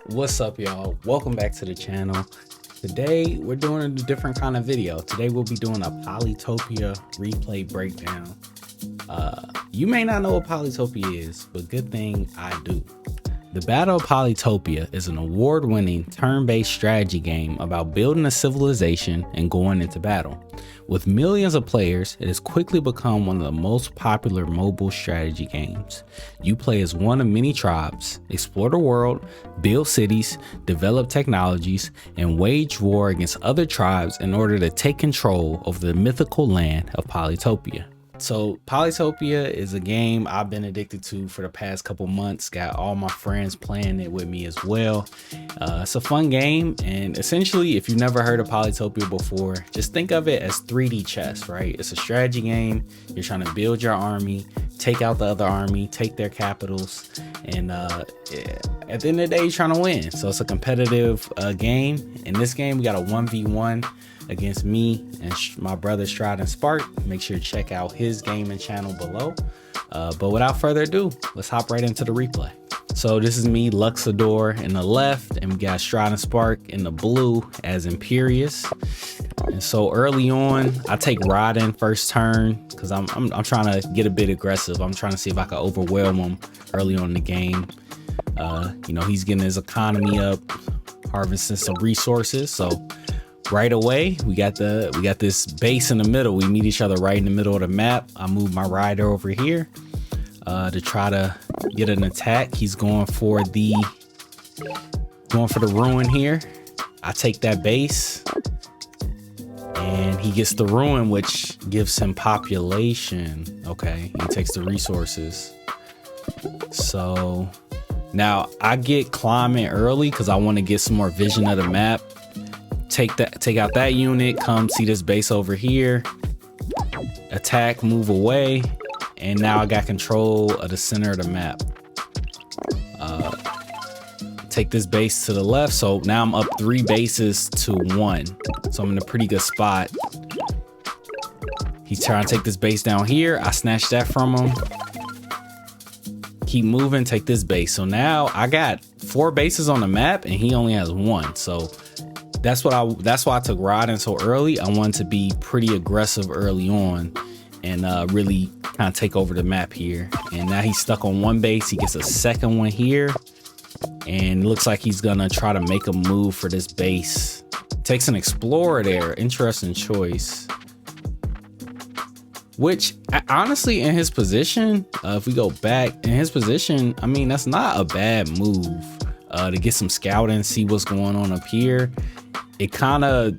What's up, y'all? Welcome back to the channel. Today we're doing a different kind of video. Today we'll be doing a Polytopia replay breakdown. You may not know what Polytopia is, but good thing I do. The Battle of Polytopia is an award-winning turn-based strategy game about building a civilization and going into battle. With millions of players, it has quickly become one of the most popular mobile strategy games. You play as one of many tribes, explore the world, build cities, develop technologies, and wage war against other tribes in order to take control over the mythical land of Polytopia. So Polytopia is a game I've been addicted to for the past couple months. Got all my friends playing it with me as well. It's a fun game, and essentially, if you've never heard of Polytopia before, just think of it as 3D chess, right? It's a strategy game. You're trying to build your army, take out the other army, take their capitals, and at the end of the day, you're trying to win. So it's a competitive game. In this game, we got a 1v1 against me and my brother StridingSpark. Make sure to check out his gaming channel below. But without further ado, let's hop right into the replay. So this is me, Luxador, in the left, and we got StridingSpark in the blue as Imperious. And so early on, I take Rodin first turn because I'm trying to get a bit aggressive. I'm trying to see if I can overwhelm him early on in the game. You know, he's getting his economy up, harvesting some resources. So right away, we got this base in the middle. We meet each other right in the middle of the map. I move my rider over here to try to get an attack. He's going for the ruin here. I take that base, and he gets the ruin, which gives him population. Okay, he takes the resources. So now I get climbing early because I want to get some more vision of the map. Take out that unit, come see this base over here, attack, move away, and now I got control of the center of the map. Take this base to the left, so now I'm up 3 bases to 1, so I'm in a pretty good spot. He's trying to take this base down here. I snatched that from him. Keep moving, take this base. So now I got 4 bases on the map and he only has 1. So that's why I took Rodin so early. I wanted to be pretty aggressive early on and really kind of take over the map here. And now he's stuck on 1 base. He gets a second one here, and it looks like he's gonna try to make a move for this base. Takes an explorer there. Interesting choice. Which honestly, in his position, if we go back in his position, I mean, that's not a bad move to get some scouting, see what's going on up here. The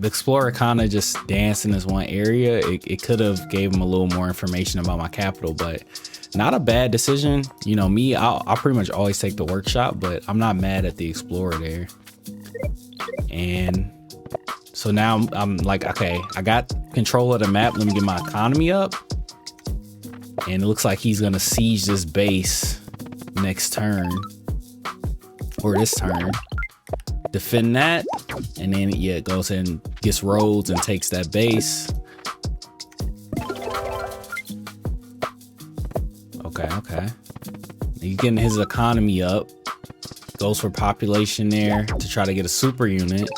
explorer kind of just danced in this one area. It could have gave him a little more information about my capital, but not a bad decision. You know me, I'll pretty much always take the workshop, but I'm not mad at the explorer there. And so now I'm like, okay, I got control of the map. Let me get my economy up. And it looks like he's gonna siege this base next turn, or this turn. Defend that, and then it goes and gets roads and takes that base. Okay. He's getting his economy up. Goes for population there to try to get a super unit.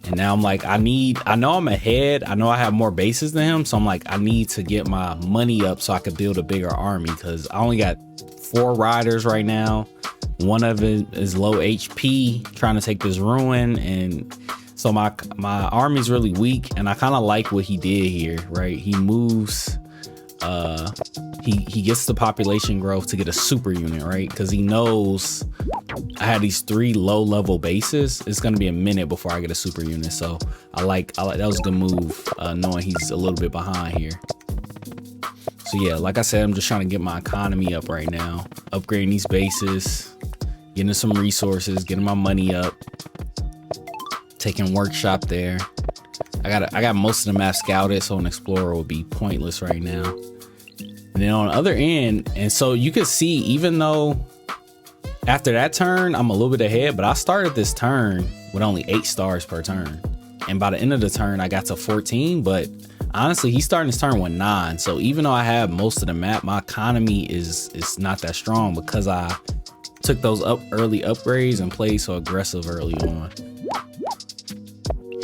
And now I'm like, I know I'm ahead. I know I have more bases than him, so I'm like, I need to get my money up so I can build a bigger army, because I only got 4 riders right now. One of it is low HP, trying to take this ruin, and so my army's really weak. And I kind of like what he did here, right? He moves, he gets the population growth to get a super unit, right? Because he knows I had these 3 low-level bases. It's gonna be a minute before I get a super unit, so I like that was a good move, knowing he's a little bit behind here. So yeah, like I said, I'm just trying to get my economy up right now, upgrading these bases, getting some resources, getting my money up, taking workshop there. I got most of the map scouted, so an explorer would be pointless right now. And then on the other end, and so you can see, even though after that turn I'm a little bit ahead, but I started this turn with only 8 stars per turn, and by the end of the turn I got to 14. But honestly, he's starting his turn with 9. So even though I have most of the map, my economy is not that strong because I took those early upgrades and played so aggressive early on.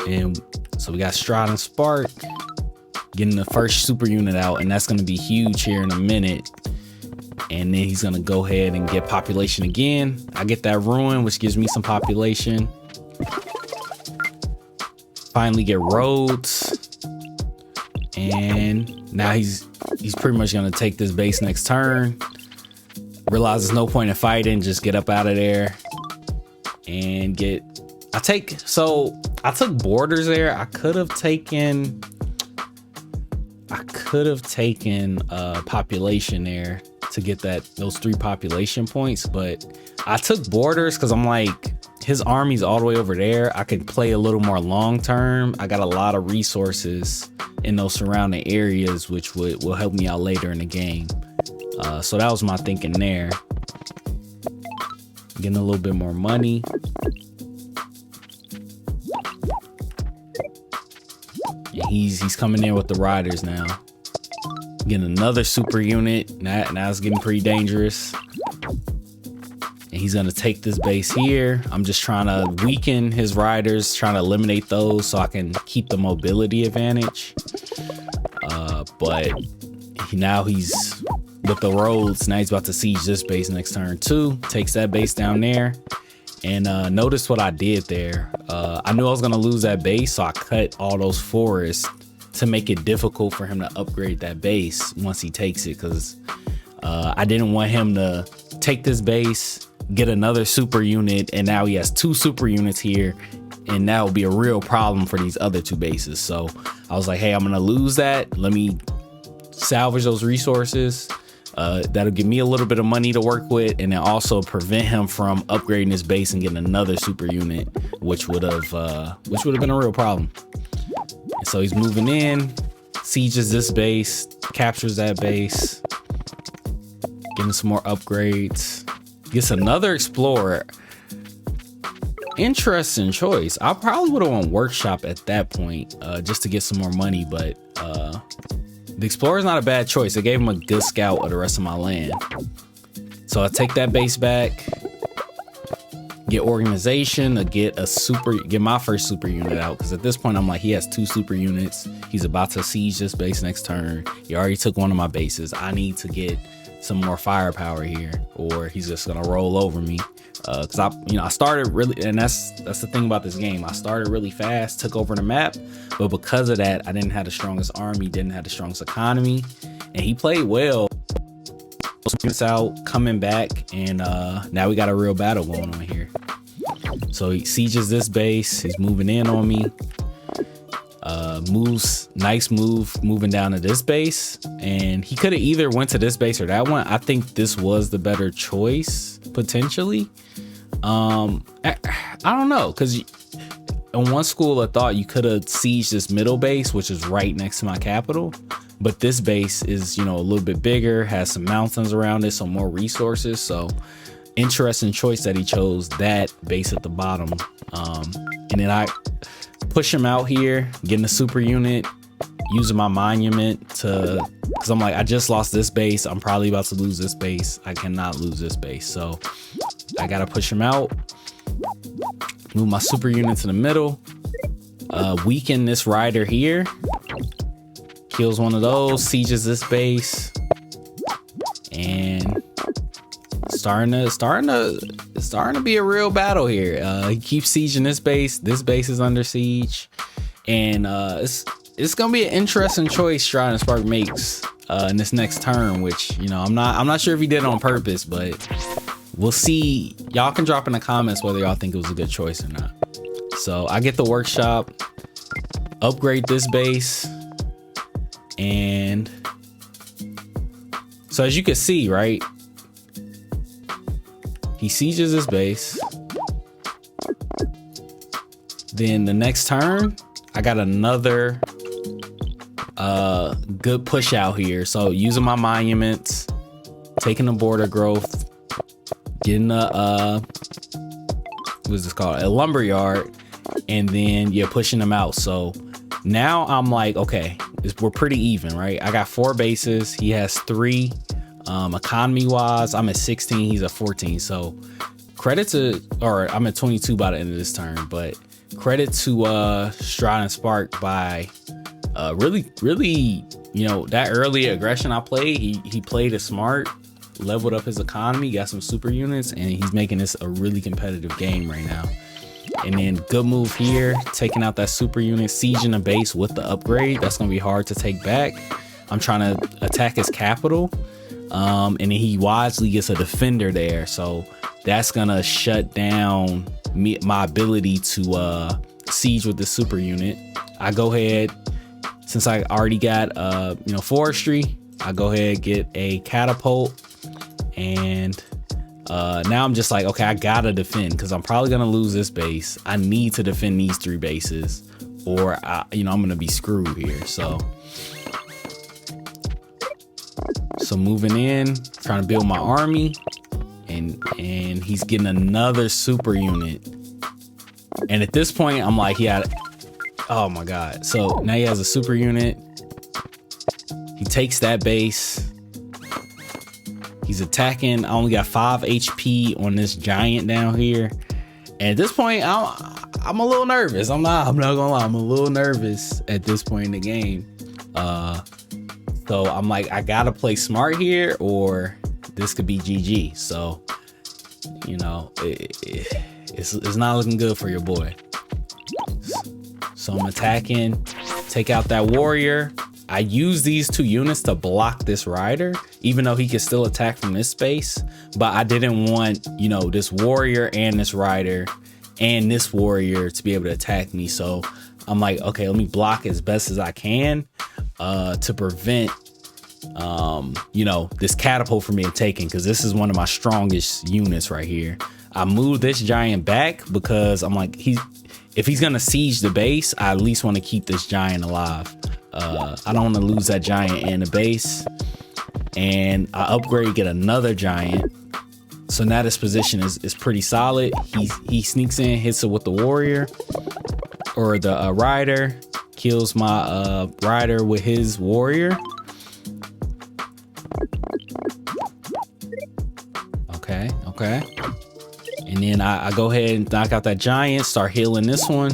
And so we got StridingSpark getting the first super unit out, and that's going to be huge here in a minute. And then he's going to go ahead and get population again. I get that ruin, which gives me some population. Finally get roads, and now he's pretty much going to take this base next turn. Realize there's no point in fighting, just get up out of there and get. I took borders there. I could have taken population there to get those 3 population points, but I took borders because I'm like, his army's all the way over there. I could play a little more long term. I got a lot of resources in those surrounding areas, which will help me out later in the game. So that was my thinking there. Getting a little bit more money. And he's coming in with the riders now. Getting another super unit. Now it's getting pretty dangerous. And he's gonna take this base here. I'm just trying to weaken his riders, trying to eliminate those so I can keep the mobility advantage. But now he's with the roads. Now he's about to siege this base next turn too. Takes that base down there. And notice what I did there. I knew I was gonna lose that base, so I cut all those forests to make it difficult for him to upgrade that base once he takes it, because I didn't want him to take this base, get another super unit, and now he has 2 super units here, and that will be a real problem for these other 2 bases. So I was like, hey, I'm gonna lose that. Let me salvage those resources. That'll give me a little bit of money to work with, and then also prevent him from upgrading his base and getting another super unit, which would have been a real problem. And so he's moving in, sieges this base, captures that base, getting some more upgrades, gets another explorer. Interesting choice. I probably would have won workshop at that point, just to get some more money, but the explorer is not a bad choice. It gave him a good scout of the rest of my land. So I take that base back, get organization, to get my first super unit out, because at this point I'm like, he has 2 super units. He's about to siege this base next turn. He already took one of my bases. I need to get some more firepower here, or he's just gonna roll over me. Because I started really, and that's the thing about this game. I started really fast, took over the map, but because of that, I didn't have the strongest army, didn't have the strongest economy, and he played well. It's out, coming back, and now we got a real battle going on here. So he sieges this base. He's moving in on me. Nice move, moving down to this base, and he could have either went to this base or that one. I think this was the better choice potentially. I don't know, because in one school of thought you could have sieged this middle base, which is right next to my capital, but this base is, a little bit bigger, has some mountains around it, some more resources. So interesting choice that he chose that base at the bottom. And then I push him out here, getting a super unit, using my monument because I'm like, I just lost this base. I'm probably about to lose this base. I cannot lose this base. So I gotta push him out, move my super unit to the middle, weaken this rider here, kills one of those, sieges this base, and starting to be a real battle here. He keeps sieging this base. This base is under siege, and it's gonna be an interesting choice StridingSpark makes in this next turn, which I'm not sure if he did it on purpose, but we'll see. Y'all can drop in the comments whether y'all think it was a good choice or not. So I get the workshop, upgrade this base, and so as you can see, right, he sieges this base. Then the next turn, I got another good push out here. So using my monuments, taking the border growth, getting a what's this called, a lumber yard, and then pushing them out. So now I'm like, okay, we're pretty even, right? I got 4 bases, he has 3. Economy wise, I'm at 16, he's at 14. So credit to, or I'm at 22 by the end of this turn, but credit to StridingSpark by really, you know, that early aggression I played, he played it smart, leveled up his economy, got some super units, and he's making this a really competitive game right now. And then good move here, taking out that super unit, sieging the base with the upgrade. That's gonna be hard to take back. I'm trying to attack his capital, and then he wisely gets a defender there, so that's gonna shut down my ability to siege with the super unit. I go ahead, since I already got you know, forestry, I go ahead, get a catapult, and now I'm just like, okay, I gotta defend because I'm probably gonna lose this base. I need to defend these 3 bases, or you know, I'm gonna be screwed here. So moving in, trying to build my army, and he's getting another super unit. And at this point, I'm like, yeah, oh my god. So now he has a super unit. He takes that base. He's attacking. I only got 5 HP on this giant down here. And at this point, I'm a little nervous. I'm not gonna lie, I'm a little nervous at this point in the game. So I'm like, I gotta play smart here, or this could be GG. So, you know, it's not looking good for your boy. So I'm attacking, take out that warrior. I use these 2 units to block this rider, even though he can still attack from this space. But I didn't want, you know, this warrior and this rider and this warrior to be able to attack me. So I'm like, okay, let me block as best as I can to prevent, you know, this catapult from being taken, because this is one of my strongest units right here. I moved this giant back because I'm like, if he's gonna siege the base, I at least want to keep this giant alive. I don't want to lose that giant and the base. And I upgrade, get another giant. So now this position is pretty solid. He sneaks in, hits it with the warrior or the rider, kills my rider with his warrior. Okay. And then I go ahead and knock out that giant, start healing this one.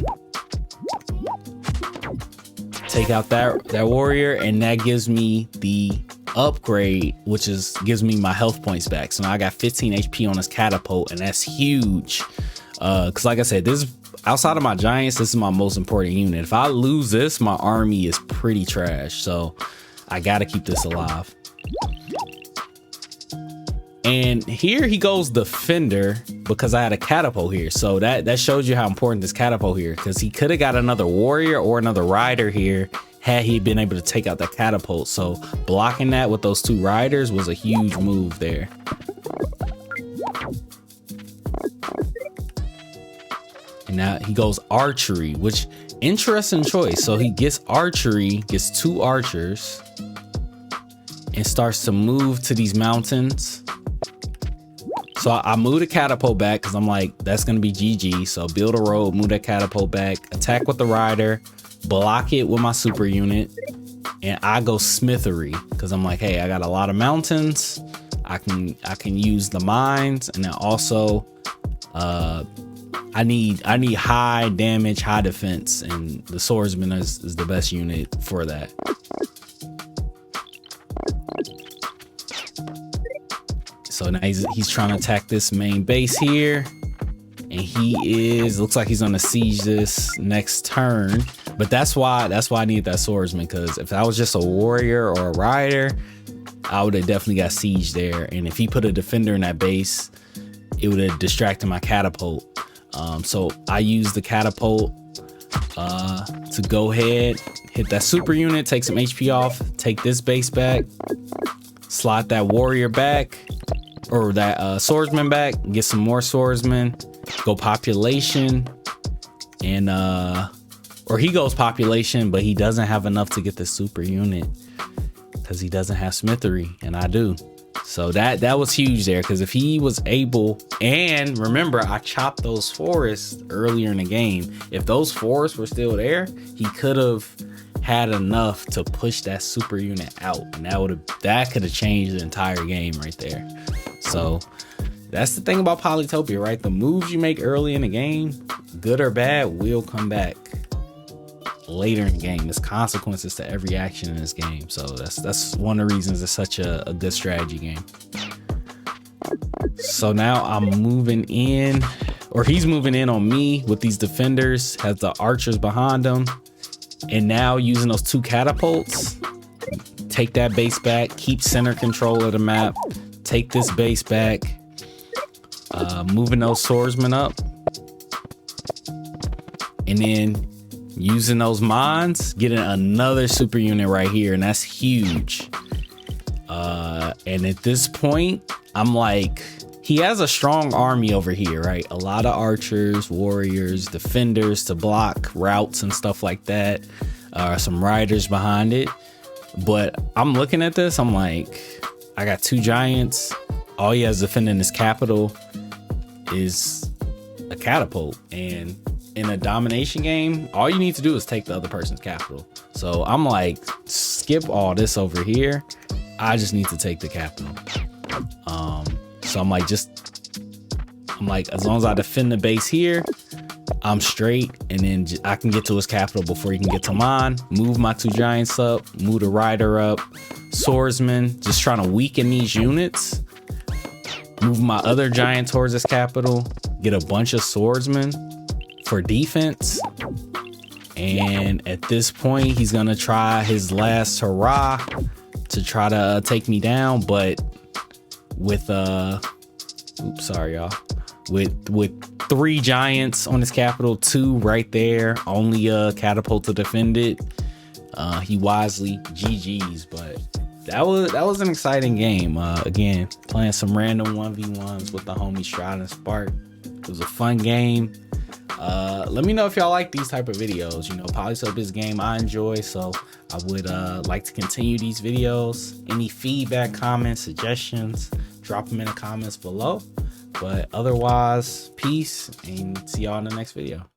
Take out that warrior, and that gives me the upgrade, which gives me my health points back. So now I got 15 HP on this catapult, and that's huge. Because like I said, this outside of my giants, this is my most important unit. If I lose this, my army is pretty trash. So I gotta keep this alive. And here he goes defender, because I had a catapult here. So that shows you how important this catapult here, because he could have got another warrior or another rider here had he been able to take out that catapult. So blocking that with those 2 riders was a huge move there. And now he goes archery, which interesting choice. So he gets archery, gets 2 archers, and starts to move to these mountains. So I move the catapult back because I'm like, that's going to be GG. So build a road, move that catapult back, attack with the rider, block it with my super unit, and I go smithery because I'm like, hey, I got a lot of mountains. I can use the mines, and then also I need high damage, high defense, and the swordsman is the best unit for that. So now he's trying to attack this main base here, and looks like he's gonna siege this next turn. But that's why I need that swordsman, because if I was just a warrior or a rider, I would have definitely got sieged there. And if he put a defender in that base, it would have distracted my catapult. So I use the catapult to go ahead, hit that super unit, take some HP off, take this base back, slot that warrior back, or that swordsman back, get some more swordsmen, go population, and or he goes population, but he doesn't have enough to get the super unit because he doesn't have smithery, and I do. So that was huge there, because if he was able, and remember, I chopped those forests earlier in the game. If those forests were still there, he could have had enough to push that super unit out, and that could have changed the entire game right there. So that's the thing about Polytopia, right? The moves you make early in the game, good or bad, will come back later in the game. There's consequences to every action in this game. So that's one of the reasons it's such a good strategy game. So now I'm moving in, or he's moving in on me with these defenders, has the archers behind him. And now using those 2 catapults, take that base back, keep center control of the map, take this base back, moving those swordsmen up, and then using those mines, getting another super unit right here, and that's huge. And at this point, I'm like, he has a strong army over here, right? A lot of archers, warriors, defenders to block routes and stuff like that. Some riders behind it. But I'm looking at this, I'm like, I got 2 giants. All he has defending his capital is a catapult. And in a domination game, all you need to do is take the other person's capital. So I'm like, skip all this over here. I just need to take the capital. So I'm like, as long as I defend the base here, I'm straight, and then I can get to his capital before he can get to mine. Move my 2 giants up, move the rider up, swordsman, just trying to weaken these units. Move my other giant towards his capital, get a bunch of swordsmen for defense. And at this point, he's gonna try his last hurrah to try to take me down, but with oops, sorry y'all, with 3 giants on his capital, 2 right there, only a catapult to defend it. He wisely GG's, but that was an exciting game. Again, playing some random 1v1s with the homie StridingSpark. It was a fun game. Let me know if y'all like these type of videos. You know, Polytopia is a game I enjoy, so I would like to continue these videos. Any feedback, comments, suggestions, drop them in the comments below. But otherwise, peace, and see y'all in the next video.